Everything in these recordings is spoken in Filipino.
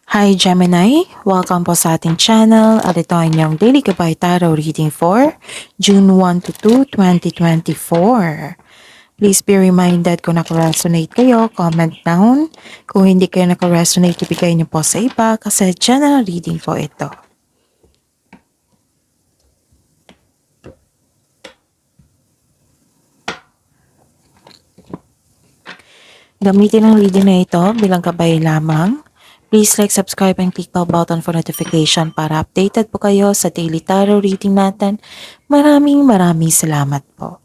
Hi Gemini! Welcome po sa ating channel at ito ang inyong Daily Gabay Tarot Reading for June 1 to 2, 2024. Please be reminded kung nakaresonate kayo, comment down. Kung hindi kayo nakaresonate, ibigay niyo po sa iba kasi general reading po ito. Gamitin ang reading na ito bilang gabay lamang. Please like, subscribe, and click bell button for notification para updated po kayo sa daily tarot reading natin. Maraming salamat po.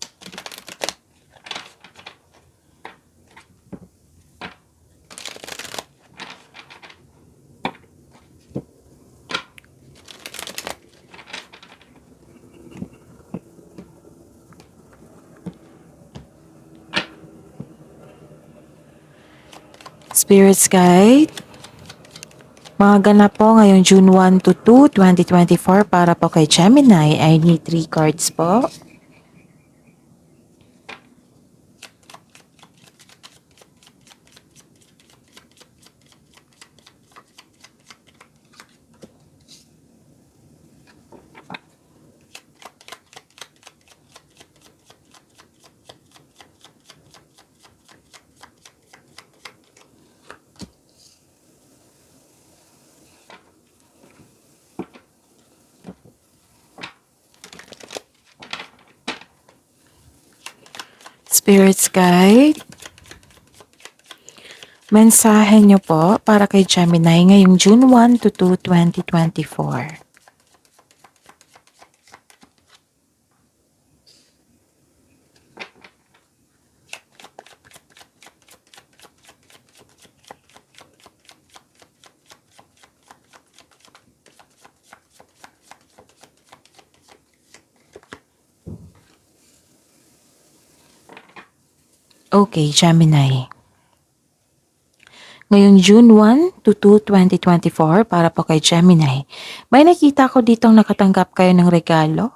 Spirits Guide. Mga ganap po ngayong June 1 to 2, 2024 para po kay Gemini. I need 3 cards po. Spirits Guide. Mensahe nyo po para kay Gemini ngayong June 1 to 2, 2024. Okay, Gemini. Ngayong June 1 to 2, 2024 para po kay Gemini. May nakita ko ditong nakatanggap kayo ng regalo.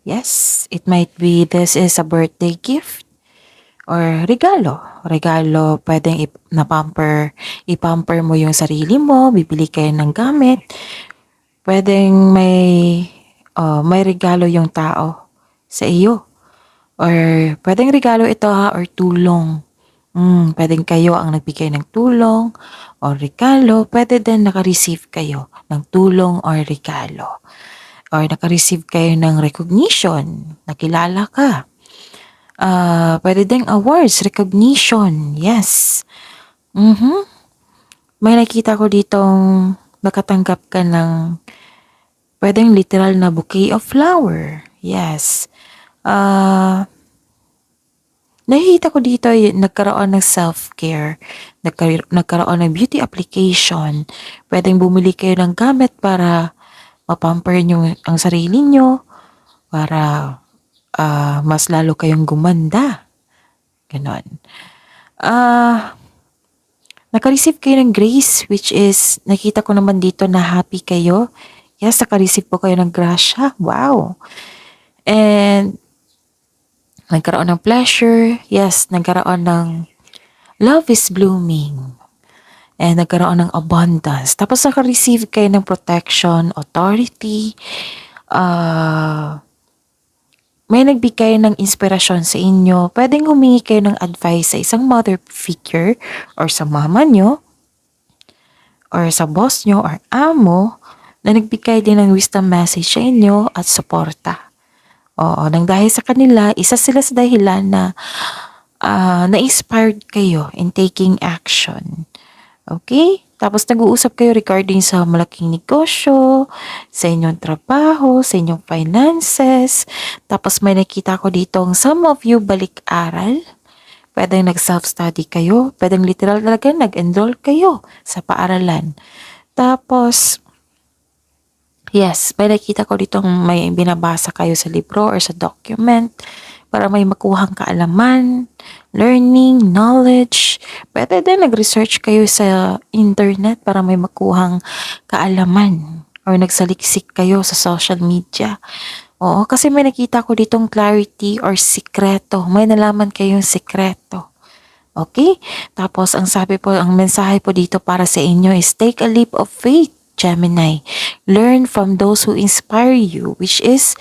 Yes, it might be this is a birthday gift or regalo. Regalo, pwedeng i-pamper mo yung sarili mo, bibili kayo ng gamit. Pwedeng may regalo yung tao sa iyo. Or pwedeng regalo ito or tulong. Pwedeng kayo ang nagbigay ng tulong o regalo. Pwede din naka-receive kayo ng tulong or regalo. Or naka-receive kayo ng recognition. Nakilala ka. Pwede ding awards, recognition. Yes. May nakita ko ditong nakatanggap ka ng pwedeng literal na bouquet of flower. Yes. Nakikita ko dito nagkaroon ng self-care, nagkaroon ng beauty application. Pwedeng bumili kayo ng gamit para mapamper nyo ang sarili nyo, para mas lalo kayong gumanda. Ganon. Naka-receive kayo ng grace, which is, nakita ko naman dito na happy kayo. Yes, naka-receive po kayo ng grasya. Wow. And nagkaroon ng pleasure. Yes, nagkaroon ng love is blooming. And nagkaroon ng abundance. Tapos naka-receive kayo ng protection, authority. May nagbigay ng inspirasyon sa inyo. Pwedeng humingi kayo ng advice sa isang mother figure or sa mama nyo or sa boss nyo or amo na nagbigay din ng wisdom message sa inyo at suporta. Oo, nang dahil sa kanila, isa sila sa dahilan na na-inspired kayo in taking action. Okay? Tapos nag-uusap kayo regarding sa malaking negosyo, sa inyong trabaho, sa inyong finances. Tapos may nakita ko ditong some of you balik-aral. Pwedeng nag-self-study kayo. Pwedeng literal talaga nag-enroll kayo sa paaralan. Tapos, yes, may nakita ko ditong may binabasa kayo sa libro or sa document para may makuhang kaalaman, learning, knowledge. Pwede din nag-research kayo sa internet para may makuhang kaalaman or nagsaliksik kayo sa social media. Oo, kasi may nakita ko ditong clarity or sikreto. May nalaman kayong sikreto. Okay? Tapos, ang mensahe po dito para sa inyo is take a leap of faith, Gemini. Learn from those who inspire you, which is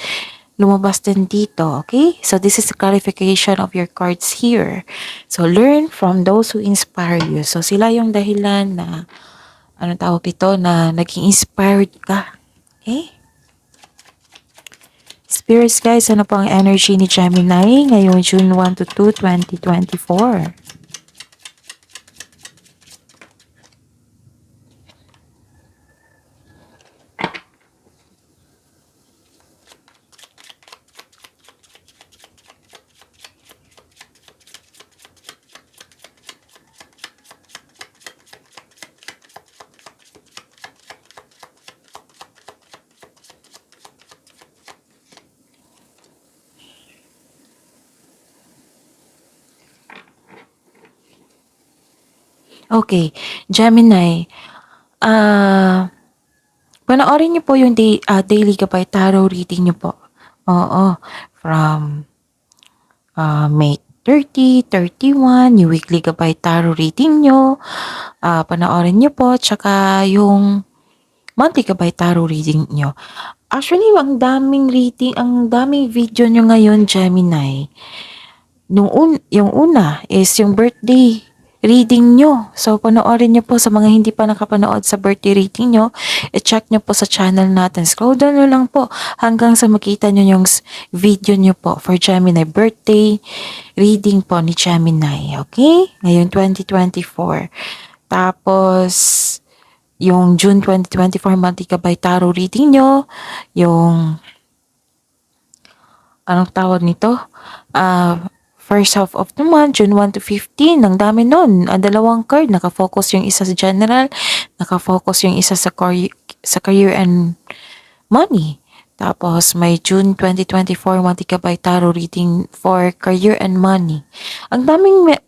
lumabas din dito, okay? So, this is the clarification of your cards here. So, learn from those who inspire you. So, sila yung dahilan na, anong tawag dito, na naging inspired ka. Okay? Spirits guys, ano po ang energy ni Gemini ngayong June 1 to 2, 2024? Okay, Gemini, panoorin niyo po yung Daily Gabay Tarot reading niyo po. Oo, from May 30, 31, yung Weekly Gabay Tarot reading niyo. Panoorin niyo po, tsaka yung Monthly Gabay Tarot reading niyo. Actually, ang daming video niyo ngayon, Gemini. Yung una is yung birthday reading nyo. So, panoorin nyo po sa mga hindi pa nakapanood sa birthday reading nyo. I-check nyo po sa channel natin. Scroll down nyo lang po hanggang sa makita nyo yung video nyo po for Gemini birthday reading po ni Gemini. Okay? Ngayon 2024. Tapos, yung June 2024 monthly Gabay Tarot reading nyo. Yung, anong tawag nito? First half of the month, June 1 to 15, ang dami nun. Ang dalawang card, nakafocus yung isa sa general, nakafocus yung isa sa career and money. Tapos may June 2024 monthly Gabay Tarot reading for career and money. Ang daming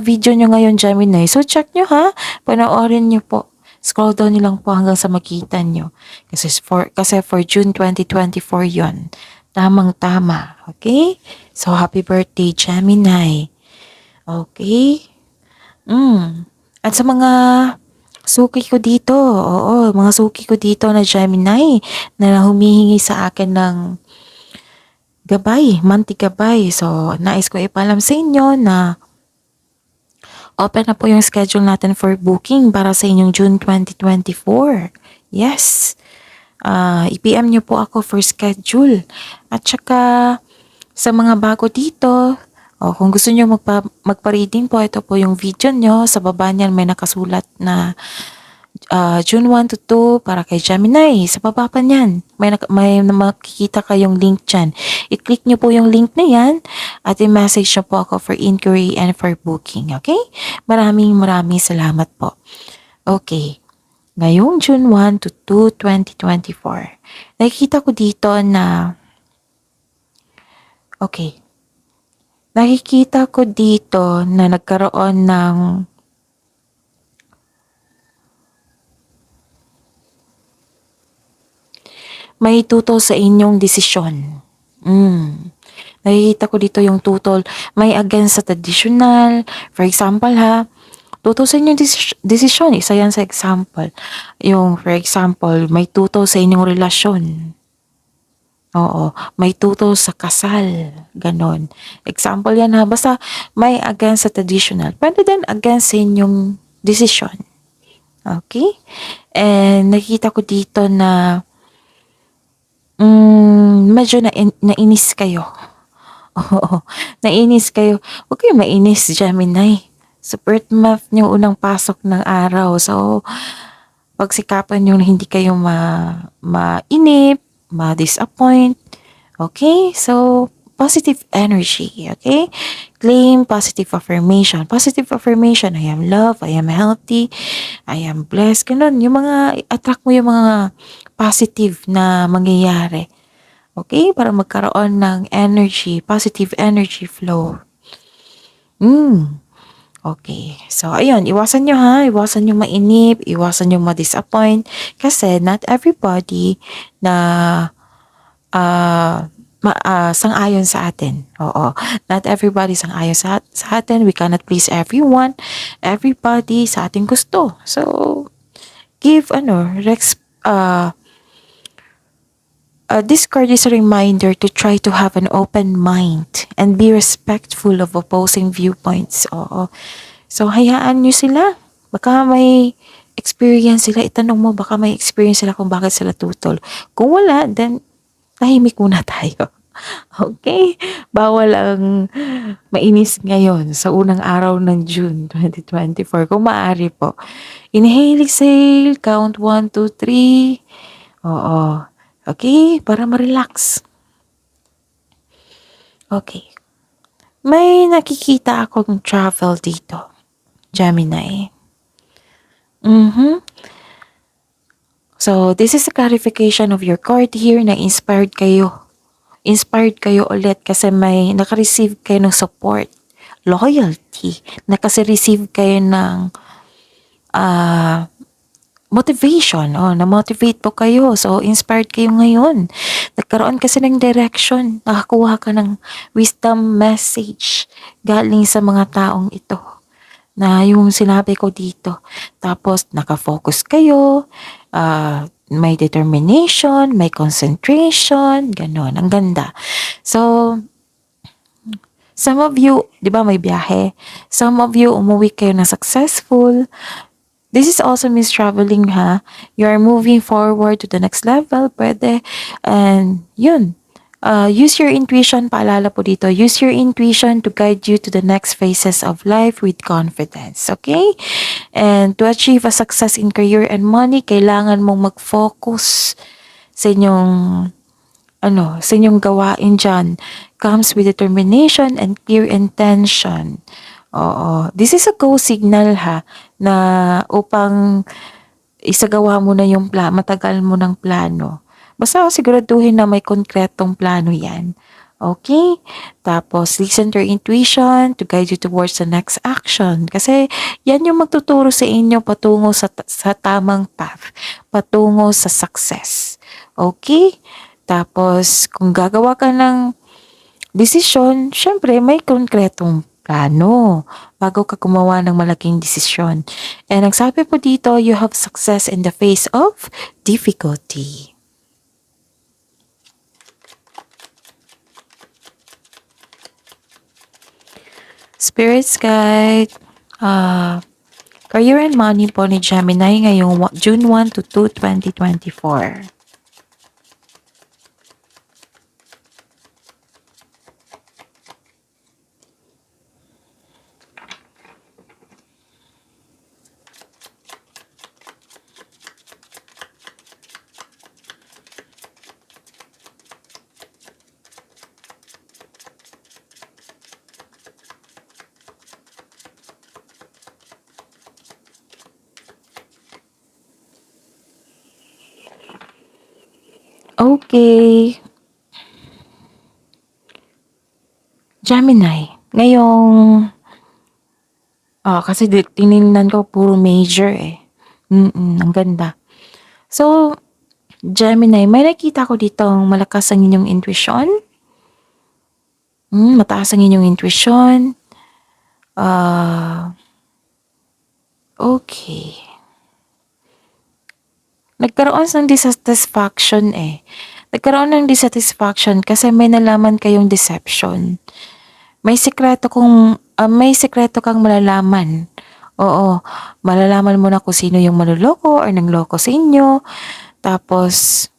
video nyo ngayon, Gemini. So check nyo ha, panoorin nyo po. Scroll down nyo lang po hanggang sa makita nyo. Kasi for June 2024 yon. Tamang-tama. Okay? So, happy birthday, Gemini. Okay? At sa mga suki ko dito, oo, mga suki ko dito na Gemini na humihingi sa akin ng gabay, monthly gabay. So, nais ko ipalam sa inyo na open na po yung schedule natin for booking para sa inyong June 2024. Yes. I-PM nyo po ako for schedule. At saka, sa mga bago dito, kung gusto nyo magpa-reading po, ito po yung video nyo. Sa baba niyan may nakasulat na June 1 to 2 para kay Gemini. Sa baba pa niyan, may makikita kayong link dyan. I-click nyo po yung link na yan at i-message nyo po ako for inquiry and for booking. Okay? Maraming salamat po. Okay. Ngayong June 1 to 2, 2024, nakikita ko dito na, nakikita ko dito na nagkaroon ng may tutol sa inyong desisyon. Nakikita ko dito yung tutol, may against sa traditional, for example ha, tutol sa inyong desisyon. Isa yan sa example. Yung, for example, may tutol sa inyong relasyon. Oo. May tutol sa kasal. Ganon. Example yan ha. Basta may against sa traditional. Pwede din against sa inyong desisyon. Okay? And nakikita ko dito na medyo nainis kayo. Oo. Nainis kayo. Huwag kayong mainis, Gemini. Sa birth month nyo, unang pasok ng araw. So, pagsikapan nyo na hindi kayo mainip, ma-disappoint. Okay? So, positive energy. Okay? Claim positive affirmation. Positive affirmation, I am loved, I am healthy, I am blessed. Ganun. Yung attract mo yung mga positive na mangyayari. Okay? Para magkaroon ng energy, positive energy flow. Okay. So, ayun. Iwasan nyo ha. Iwasan nyo mainip. Iwasan nyo ma-disappoint. Kasi not everybody na sang-ayon sa atin. Oo. Not everybody sang-ayon sa atin. We cannot please everyone, everybody sa ating gusto. So, give this card is a reminder to try to have an open mind and be respectful of opposing viewpoints. Oo. So, hayaan nyo sila. Baka may experience sila. Itanong mo, baka may experience sila kung bakit sila tutol. Kung wala, then tahimik muna tayo. Okay? Bawal ang mainis ngayon sa unang araw ng June 2024. Kung maaari po. Inhale, exhale, count 1, 2, 3. Oo. Okay? Para ma-relax. Okay. May nakikita akong travel dito. Gemini. So, this is a clarification of your card here na inspired kayo. Inspired kayo ulit kasi may naka-receive kayo ng support, loyalty, naka-receive kayo ng motivation. Na-motivate po kayo. So, inspired kayo ngayon. Nagkaroon kasi ng direction. Nakakuha ka ng wisdom message galing sa mga taong ito. Na yung sinabi ko dito. Tapos, nakafocus kayo. May determination, may concentration, ganon. Ang ganda. So, some of you, di ba may biyahe? Some of you, umuwi kayo na successful. This is also means traveling, ha? You are moving forward to the next level, pwede. And, yun. Use your intuition, paalala po dito. Use your intuition to guide you to the next phases of life with confidence, okay? And to achieve a success in career and money, kailangan mong mag-focus sa inyong sa inyong gawain dyan. Comes with determination and clear intention. Oo. This is a go signal, ha, na upang isagawa mo na yung matagal mo ng plano. Basta siguraduhin na may konkretong plano yan. Okay? Tapos, listen to your intuition to guide you towards the next action. Kasi, yan yung magtuturo sa inyo patungo sa tamang path. Patungo sa success. Okay? Tapos, kung gagawa ka ng desisyon, syempre, may konkretong plano bago ka gumawa ng malaking desisyon. And ang sabi po dito, you have success in the face of difficulty. Spirits guide, career and money po ni Gemini ngayong June 1 to 2, 2024. Okay. Gemini, ngayong kasi tiningnan ko puro major eh. Ang ganda. So, Gemini, may nakita ko dito malakas ang inyong intuition. Mataas ang inyong intuition. Okay. Nagkaroon ng dissatisfaction eh. Nagkaroon ng dissatisfaction kasi may nalaman kayong deception. May sekreto kang malalaman. Oo, malalaman mo na kung sino yung manloloko or nangloko sa inyo. Tapos,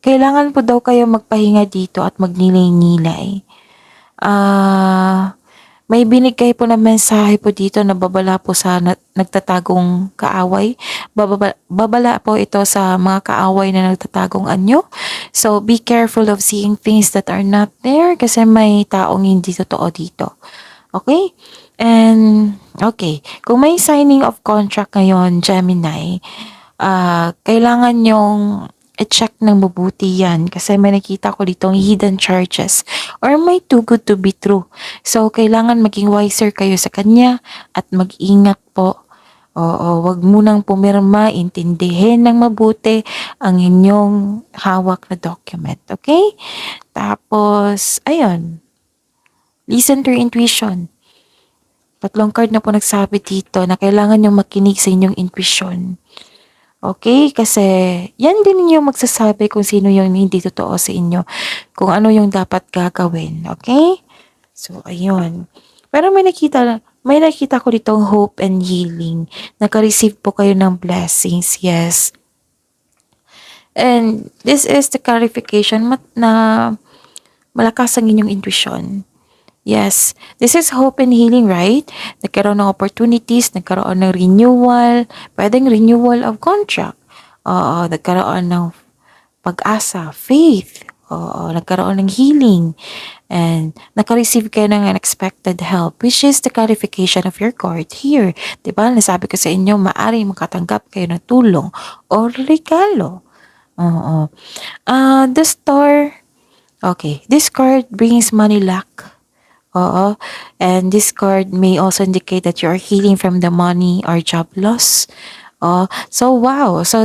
kailangan po daw kayo magpahinga dito at magnilay-nilay. May binigay po na mensahe po dito na babala po sa nagtatagong kaaway. Babala po ito sa mga kaaway na nagtatagong anyo. So, be careful of seeing things that are not there kasi may taong hindi totoo dito. Okay? And, okay. Kung may signing of contract ngayon, Gemini, kailangan yung i-check ng mabuti yan kasi may nakita ko ditong hidden charges or may too good to be true. So, kailangan maging wiser kayo sa kanya at mag-ingat po. Oo, wag munang pumirma, intindihin ng mabuti ang inyong hawak na document, okay? Tapos, ayun, listen to your intuition. Tatlong card na po nagsabi dito na kailangan yung makinig sa inyong intuition. Okay? Kasi yan din yung magsasabi kung sino yung hindi totoo sa inyo. Kung ano yung dapat gagawin. Okay? So, ayun. Pero may nakita ko ditong hope and healing. Naka-receive po kayo ng blessings. Yes. And this is the clarification na malakas ang inyong intuition. Yes, this is hope and healing, right? Nagkaroon ng opportunities, nagkaroon ng renewal, pwedeng renewal of contract. Oo, nagkaroon ng pag-asa, faith. Oo, nagkaroon ng healing. And naka-receive kayo ng unexpected help, which is the clarification of your card here. Diba? Nasabi ko sa inyo, maaaring makatanggap kayo ng tulong o regalo. Oo. The star. Okay, this card brings money luck. Oo. And this card may also indicate that you are healing from the money or job loss. Oh, so wow. So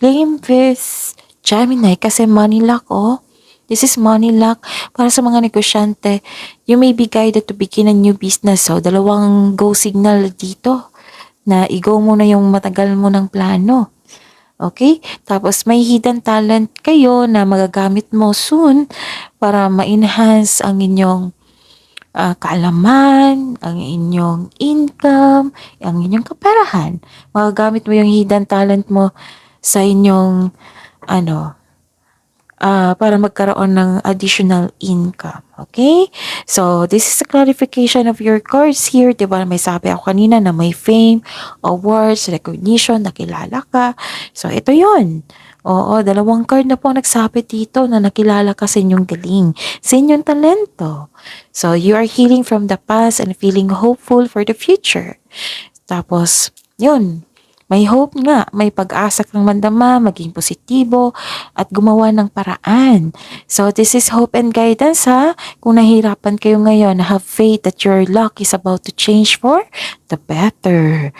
claim this Gemini kasi money luck, oh. This is money luck. Para sa mga negosyante, you may be guided to begin a new business. So, dalawang go signal dito na i-go mo na yung matagal mo ng plano. Okay? Tapos may hidden talent kayo na magagamit mo soon para ma-enhance ang inyong kaalaman, ang inyong income, ang inyong kaperahan. Magagamit mo yung hidden talent mo sa inyong para magkaroon ng additional income. Okay? So, this is a clarification of your cards here. Diba, may sabi ako kanina na may fame, awards, recognition, nakilala ka. So, ito yon. Oo, dalawang card na po nagsabi dito na nakilala ka sa inyong galing, sa inyong talento. So, you are healing from the past and feeling hopeful for the future. Tapos, yun, may hope nga, may pag-asa kang mandama, maging positibo, at gumawa ng paraan. So, this is hope and guidance, ha? Kung nahirapan kayo ngayon, have faith that your luck is about to change for the better.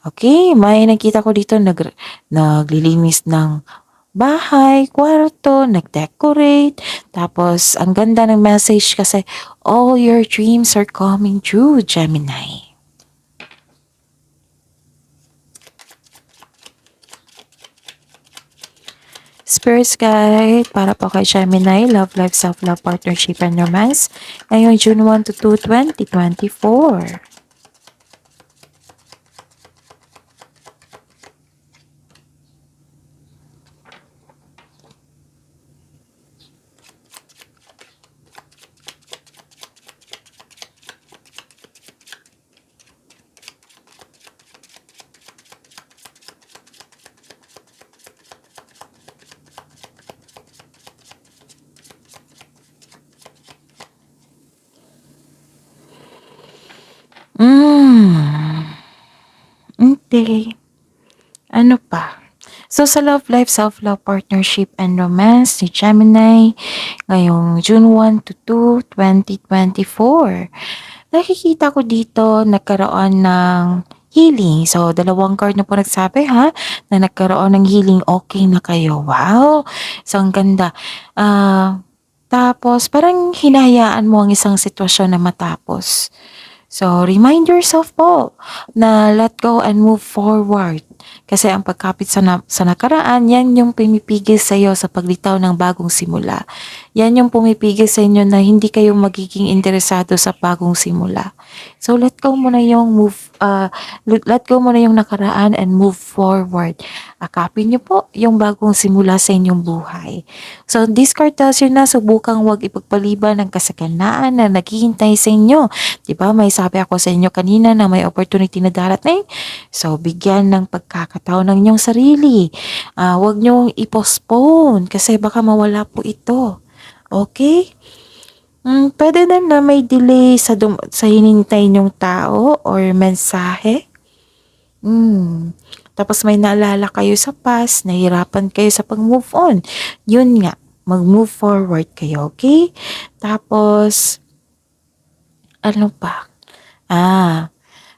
Okay, may nakita ko dito naglilinis ng bahay, kwarto, nag-decorate. Tapos, ang ganda ng message kasi, all your dreams are coming true, Gemini. Spirits Guide para po kay Gemini, Love Life, Self-Love, Partnership, and Romance ngayong June 1 to 2, 2024. Okay. Ano pa? So, sa love life, self-love, partnership, and romance ni Gemini, ngayong June 1 to 2, 2024. Nakikita ko dito nagkaroon ng healing. So, dalawang card na po nagsabi ha, na nagkaroon ng healing, okay na kayo. Wow! So, ang ganda. Tapos, parang hinahayaan mo ang isang sitwasyon na matapos. So, remind yourself po na let go and move forward. Kasi ang pagkapit sa nakaraan, yan yung pumipigil sa iyo sa paglitaw ng bagong simula. Yan yung pumipigil sa inyo na hindi kayo magiging interesado sa bagong simula. So, let go mo na yung nakaraan and move forward. Akapin niyo po yung bagong simula sa inyong buhay. So, this card tells you na subukang wag ipagpaliban ng kasaganaan na naghihintay sa inyo. Diba, may sabi ako sa inyo kanina na may opportunity na darating. So, bigyan ng pagkakataon ng inyong sarili. Wag niyong i-postpone kasi baka mawala po ito. Okay? Pwede na may delay sa hinintay niyong tao or mensahe. Tapos may naalala kayo sa past, nahirapan kayo sa pag-move on. Yun nga, mag-move forward kayo, okay? Tapos, ano pa?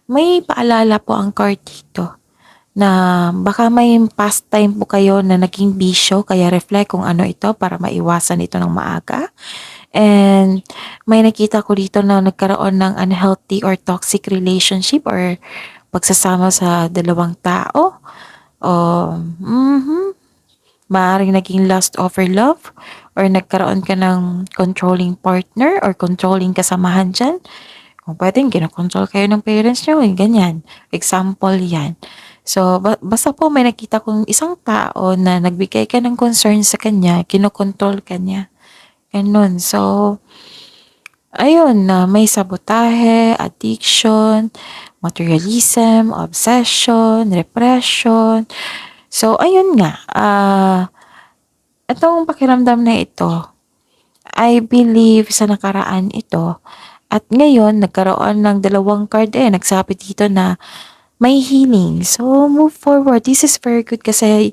May paalala po ang card dito. na baka may pastime po kayo na naging bisyo, kaya reflect kung ano ito para maiwasan ito ng maaga. And may nakita ko dito na nagkaroon ng unhealthy or toxic relationship or pagsasama sa dalawang tao. O, maaaring naging lust over love or nagkaroon ka ng controlling partner or controlling kasamahan dyan. Kung pwedeng, kinokontrol kayo ng parents nyo, ganyan. Example yan. So, basta po may nakita kong isang tao na nagbigay ka ng concern sa kanya, kinokontrol ka niya. Ganun. So, ayun na may sabotahe, addiction, materialism, obsession, repression. So, ayun nga. Itong pakiramdam na ito, I believe sa nakaraan ito. At ngayon, nagkaroon ng dalawang card nagsabi dito na may healing. So, move forward. This is very good kasi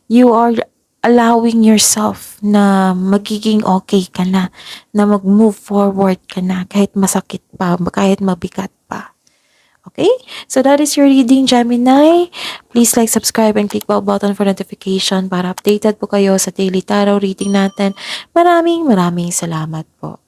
you are allowing yourself na magiging okay ka na mag-move forward ka na kahit masakit pa, kahit mabigat pa. Okay? So that is your reading, Gemini. Please like, subscribe, and click bell button for notification para updated po kayo sa daily tarot reading natin. Maraming salamat po.